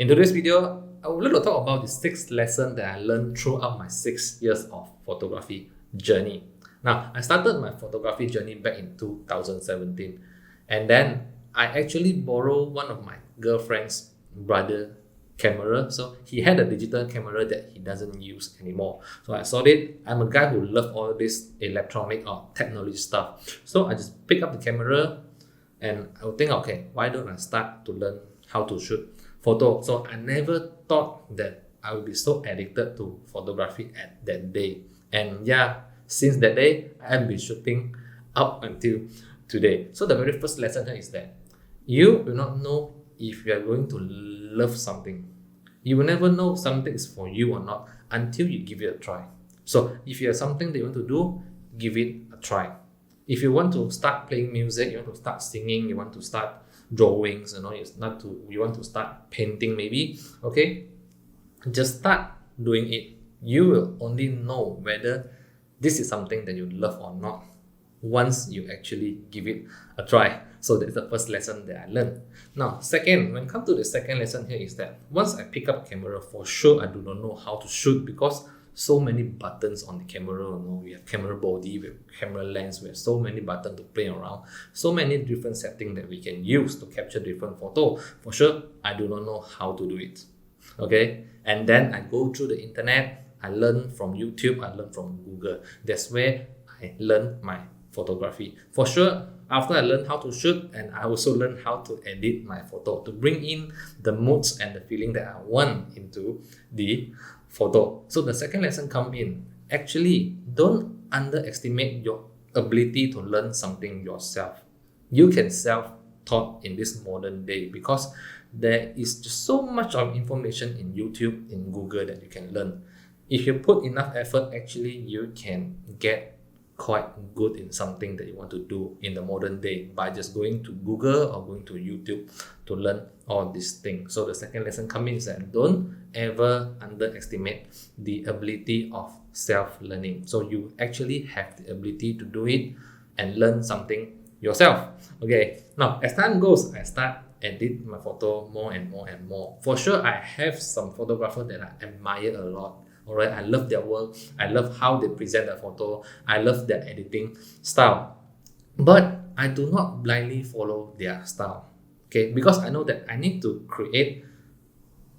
In today's video, I would like to talk about the 6 lessons that I learned throughout my 6 years of photography journey. Now, I started my photography journey back in 2017, and then I actually borrowed one of my girlfriend's brother camera. So he had a digital camera that he doesn't use anymore. So I saw it. I'm a guy who loves all this electronic or technology stuff. So I just pick up the camera and I would think, okay, why don't I start to learn how to shoot photo? So I never thought that I would be so addicted to photography at that day. And yeah, since that day, I've been shooting up until today. So the very first lesson here is that you will not know if you are going to love something. You will never know something is for you or not until you give it a try. So if you have something that you want to do, give it a try. If you want to start playing music, you want to start singing, you want to start drawings, you want to start painting maybe, okay, just start doing it. You will only know whether this is something that you love or not once you actually give it a try. So that's the first lesson that I learned. Now, second, when it comes to the second lesson here is that once I pick up camera, for sure I do not know how to shoot because so many buttons on the camera. We have camera body, we have camera lens, we have so many buttons to play around, so many different settings that we can use to capture different photo. For sure, I do not know how to do it. Okay, and then I go through the internet, I learn from YouTube, I learn from Google. That's where I learn my photography. For sure, after I learned how to shoot, and I also learned how to edit my photo to bring in the moods and the feeling that I want into the photo. So the second lesson comes in. Actually, don't underestimate your ability to learn something yourself. You can self-taught in this modern day because there is just so much of information in YouTube, in Google that you can learn. If you put enough effort, actually you can get quite good in something that you want to do in the modern day by just going to Google or going to YouTube to learn all these things. So the second lesson comes in is that don't ever underestimate the ability of self-learning. So you actually have the ability to do it and learn something yourself. Okay, now as time goes, I start edit my photo more and more and more. For sure, I have some photographers that I admire a lot. Alright, I love their work. I love how they present the photo. I love their editing style. But I do not blindly follow their style. Okay, because I know that I need to create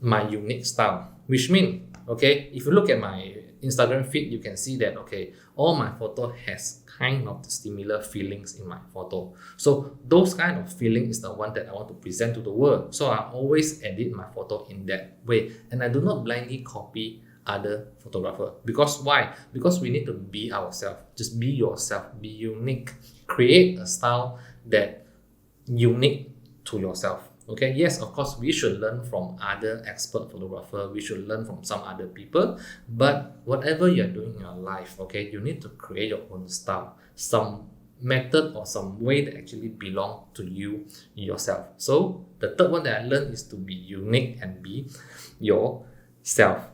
my unique style. Which means, okay, if you look at my Instagram feed, you can see that, okay, all my photo has kind of similar feelings in my photo. So those kind of feeling is the one that I want to present to the world. So I always edit my photo in that way. And I do not blindly copy other photographer. Because why? Because we need to be ourselves. Just be yourself, be unique, create a style that unique to yourself. Okay, yes, of course we should learn from other expert photographer, we should learn from some other people, but whatever you're doing in your life, okay, you need to create your own style, some method or some way that actually belong to you yourself. So the third one that I learned is to be unique and be yourself.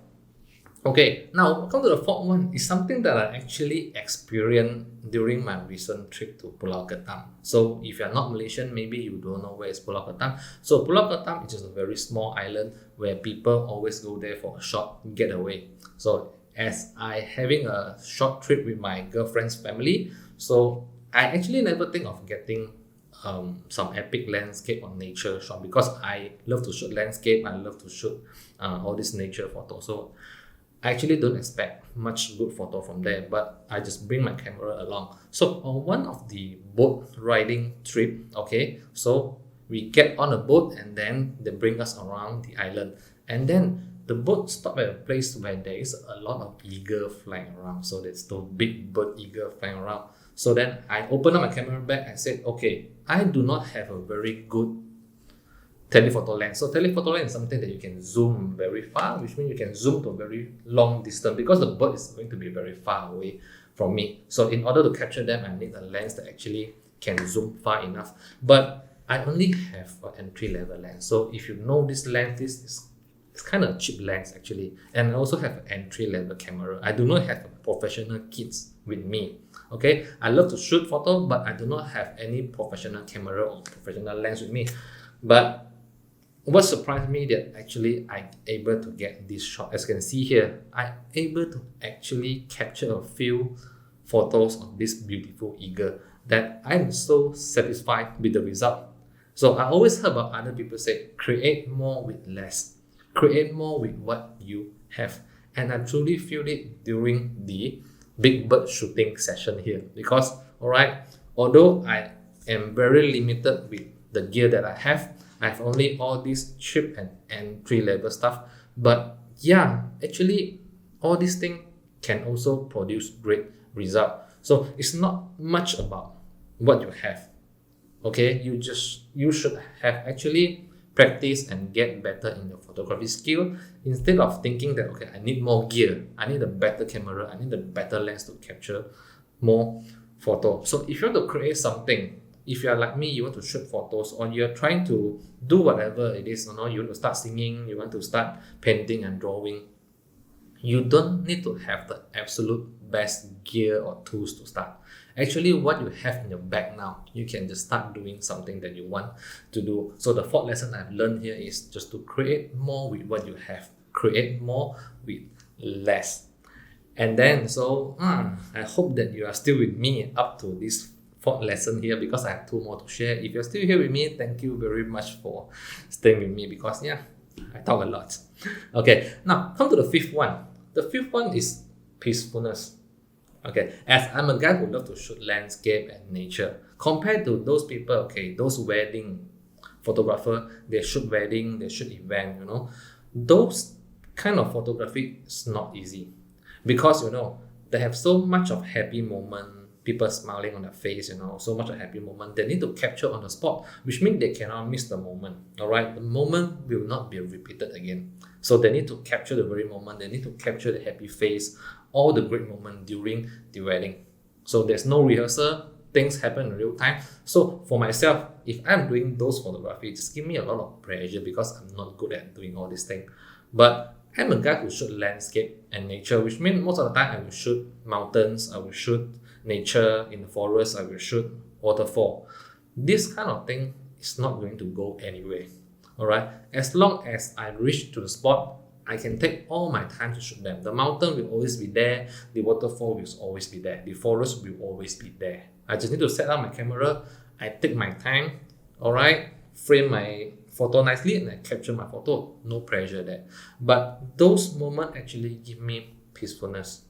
Okay, now come to the fourth one. Is something that I actually experienced during my recent trip to Pulau Ketam. So if you're not Malaysian, maybe you don't know where is Pulau Ketam. So Pulau Ketam is just a very small island where people always go there for a short getaway. So as I having a short trip with my girlfriend's family, so I actually never think of getting some epic landscape or nature shot because I love to shoot landscape, I love to shoot all this nature photos. So I actually don't expect much good photo from there, but I just bring my camera along. So on one of the boat riding trip, okay, so we get on a boat and then they bring us around the island. And then the boat stopped at a place where there is a lot of eagle flying around. So there's those big bird eagle flying around. So then I opened up my camera bag and said, okay, I do not have a very good telephoto lens. So telephoto lens is something that you can zoom very far, which means you can zoom to a very long distance because the bird is going to be very far away from me. So in order to capture them, I need a lens that actually can zoom far enough. But I only have an entry-level lens. So if you know this lens, this is it's kind of a cheap lens actually. And I also have an entry-level camera. I do not have professional kits with me. Okay, I love to shoot photo, but I do not have any professional camera or professional lens with me. But what surprised me that actually I'm able to get this shot. As you can see here, I'm able to actually capture a few photos of this beautiful eagle that I'm so satisfied with the result. So I always heard about other people say, create more with less. Create more with what you have. And I truly feel it during the big bird shooting session here. Because, alright, although I am very limited with the gear that I have only all this cheap and entry level stuff. But yeah, actually, all these things can also produce great result. So it's not much about what you have. Okay, you should have actually practice and get better in your photography skill instead of thinking that, okay, I need more gear, I need a better camera, I need a better lens to capture more photo. So if you want to create something, if you are like me, you want to shoot photos, or you're trying to do whatever it is, you want to start singing, you want to start painting and drawing, you don't need to have the absolute best gear or tools to start. Actually, what you have in your bag now, you can just start doing something that you want to do. So the fourth lesson I've learned here is just to create more with what you have. Create more with less. And then, so I hope that you are still with me up to this fourth lesson here, because I have two more to share. If you're still here with me, thank you very much for staying with me, because yeah, I talk a lot. Okay, now come to the fifth one. The fifth one is peacefulness. Okay, as I'm a guy who loves to shoot landscape and nature, compared to those people, okay, those wedding photographer, they shoot wedding, they shoot event, those kind of photography is not easy, because they have so much of happy moment, people smiling on their face, so much of happy moment they need to capture on the spot, which means they cannot miss the moment. All right, the moment will not be repeated again, so they need to capture the very moment, they need to capture the happy face, all the great moment during the wedding. So there's no rehearsal, things happen in real time. So for myself, if I'm doing those photography, it just give me a lot of pressure, because I'm not good at doing all these things. But I'm a guy who shoot landscape and nature, which means most of the time I will shoot mountains, I will shoot nature in the forest, I will shoot waterfall. This kind of thing is not going to go anywhere. All right, as long as I reach to the spot, I can take all my time to shoot them. The mountain will always be there, the waterfall will always be there, the forest will always be there. I just need to set up my camera, I take my time, all right, frame my photo nicely, and I capture my photo. No pressure there. But those moments actually give me peacefulness.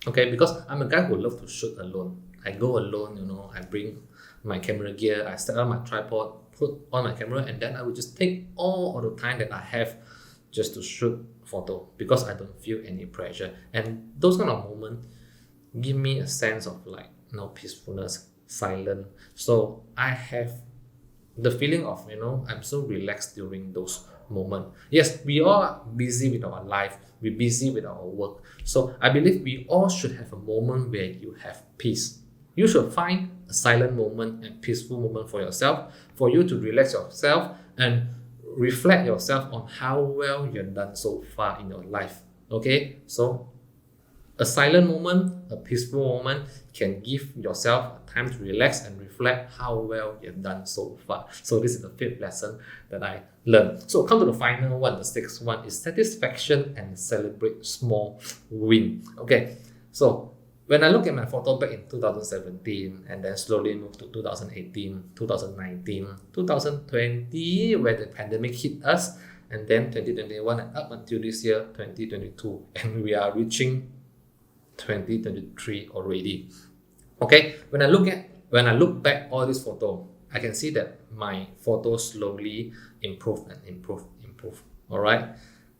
Okay, because I'm a guy who loves to shoot alone. I go alone, I bring my camera gear, I set up my tripod, put on my camera, and then I will just take all of the time that I have just to shoot photo, because I don't feel any pressure. And those kind of moments give me a sense of peacefulness, silence. So I have the feeling of, I'm so relaxed during those moments. Yes, we all are busy with our life, we're busy with our work. So I believe we all should have a moment where you have peace. You should find a silent moment and peaceful moment for yourself, for you to relax yourself and reflect yourself on how well you've done so far in your life. Okay, so a silent moment, a peaceful moment can give yourself time to relax and reflect how well you've done so far. So this is the fifth lesson that I learned. So come to the final one, the sixth one is satisfaction and celebrate small win. Okay, so when I look at my photo back in 2017 and then slowly move to 2018, 2019, 2020, where the pandemic hit us, and then 2021 and up until this year, 2022, and we are reaching 2023 already. Okay, when I look back all this photo, I can see that my photos slowly improve. All right,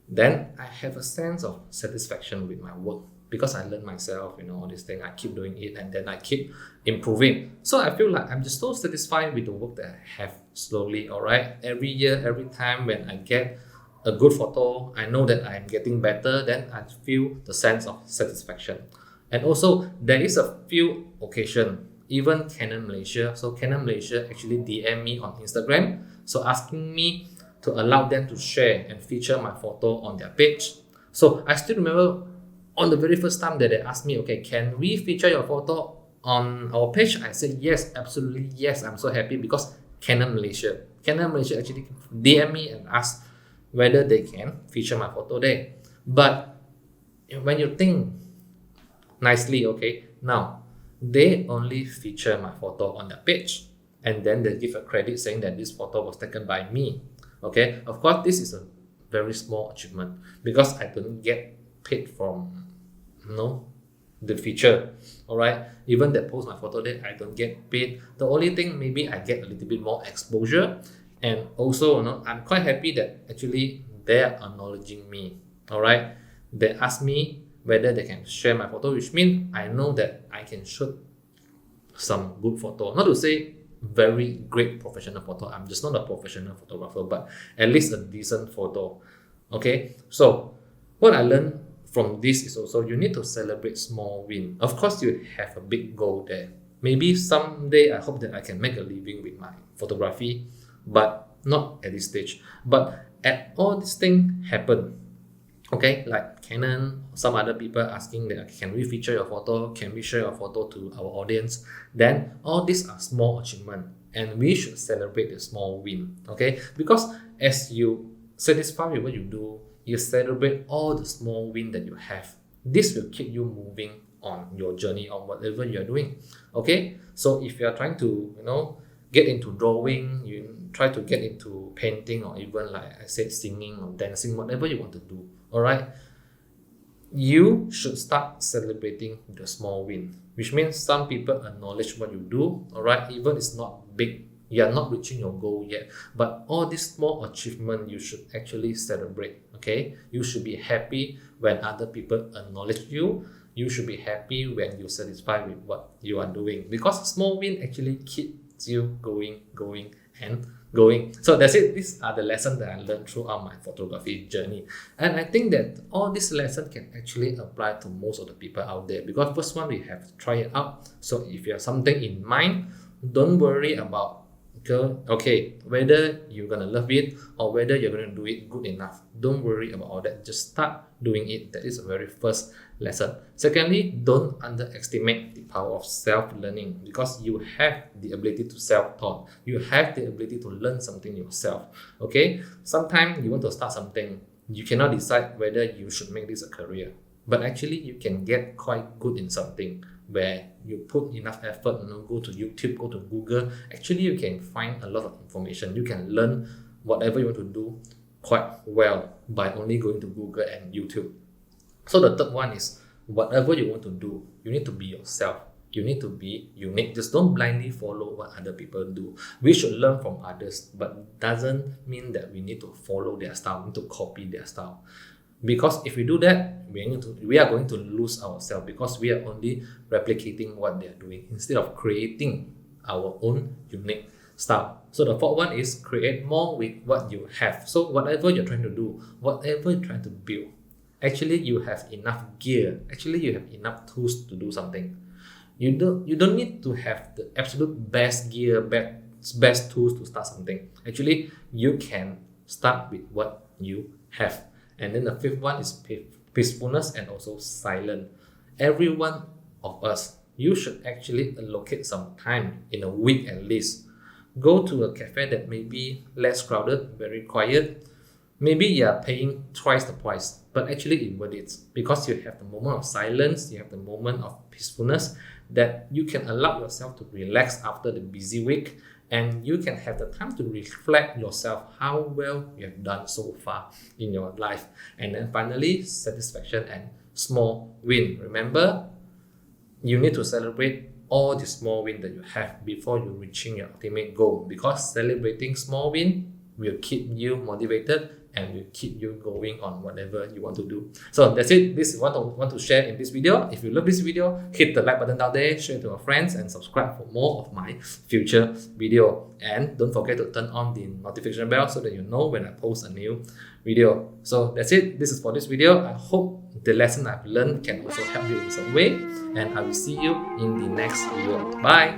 then I have a sense of satisfaction with my work, because I learned myself, all these things, I keep doing it, and then I keep improving. So I feel like I'm just so satisfied with the work that I have slowly. All right, every year, every time when I get a good photo, I know that I'm getting better, then I feel the sense of satisfaction. And also, there is a few occasions, even Canon Malaysia. So Canon Malaysia actually DM me on Instagram, so asking me to allow them to share and feature my photo on their page. So I still remember on the very first time that they asked me, okay, can we feature your photo on our page? I said yes, absolutely yes. I'm so happy, because Canon Malaysia. Canon Malaysia actually DM me and ask whether they can feature my photo there. But when you think nicely, okay, now they only feature my photo on their page, and then they give a credit saying that this photo was taken by me. Okay, of course, this is a very small achievement because I don't get paid from the feature. All right, even they post my photo there, I don't get paid. The only thing, maybe I get a little bit more exposure, and also I'm quite happy that actually they are acknowledging me. All right, they ask me whether they can share my photo, which means I know that I can shoot some good photo. Not to say very great professional photo, I'm just not a professional photographer, but at least a decent photo. Okay, so what I learned from this is also you need to celebrate small win. Of course, you have a big goal there. Maybe someday I hope that I can make a living with my photography, but not at this stage. But at all these things happen, okay, like Canon, some other people asking that can we feature your photo, can we share your photo to our audience, then all these are small achievements and we should celebrate the small win. Okay, because as you satisfy with what you do, you celebrate all the small win that you have. This will keep you moving on your journey on whatever you're doing. Okay, so if you're trying to get into drawing, you try to get into painting, or even like I said, singing or dancing, whatever you want to do, all right, you should start celebrating the small win, which means some people acknowledge what you do, all right, even it's not big, you are not reaching your goal yet, but all these small achievements you should actually celebrate. Okay, you should be happy when other people acknowledge you. You should be happy when you're satisfied with what you are doing, because small win actually keeps you going and going. So that's it. These are the lessons that I learned throughout my photography journey, and I think that all these lessons can actually apply to most of the people out there, because first one, we have to try it out. So if you have something in mind, don't worry about whether you're gonna love it or whether you're gonna do it good enough. Don't worry about all that, just start doing it. That is the very first lesson. Secondly, don't underestimate the power of self-learning, because you have the ability to self-taught. You have the ability to learn something yourself. Okay, sometimes you want to start something, you cannot decide whether you should make this a career, but actually you can get quite good in something where you put enough effort, go to YouTube, go to Google. Actually, you can find a lot of information. You can learn whatever you want to do quite well by only going to Google and YouTube. So the third one is, whatever you want to do, you need to be yourself. You need to be unique. Just don't blindly follow what other people do. We should learn from others, but doesn't mean that we need to follow their style, we need to copy their style. Because if we do that, we are going to lose ourselves, because we are only replicating what they are doing instead of creating our own unique style. So the fourth one is create more with what you have. So whatever you're trying to do, whatever you're trying to build, actually you have enough gear. Actually you have enough tools to do something. You don't need to have the absolute best gear, best tools to start something. Actually, you can start with what you have. And then the fifth one is peacefulness and also silence. Every one of us, you should actually allocate some time in a week at least. Go to a cafe that may be less crowded, very quiet. Maybe you are paying twice the price, but actually it's worth it, because you have the moment of silence, you have the moment of peacefulness, that you can allow yourself to relax after the busy week, and you can have the time to reflect yourself how well you have done so far in your life. And then finally, satisfaction and small win. Remember, you need to celebrate all the small win that you have before you reaching your ultimate goal, because celebrating small win will keep you motivated and will keep you going on whatever you want to do. So that's it. This is what I want to share in this video. If you love this video, hit the like button down there, share it to your friends, and subscribe for more of my future video. And don't forget to turn on the notification bell so that you know when I post a new video. So that's it. This is for this video. I hope the lesson I've learned can also help you in some way, and I will see you in the next video. Bye.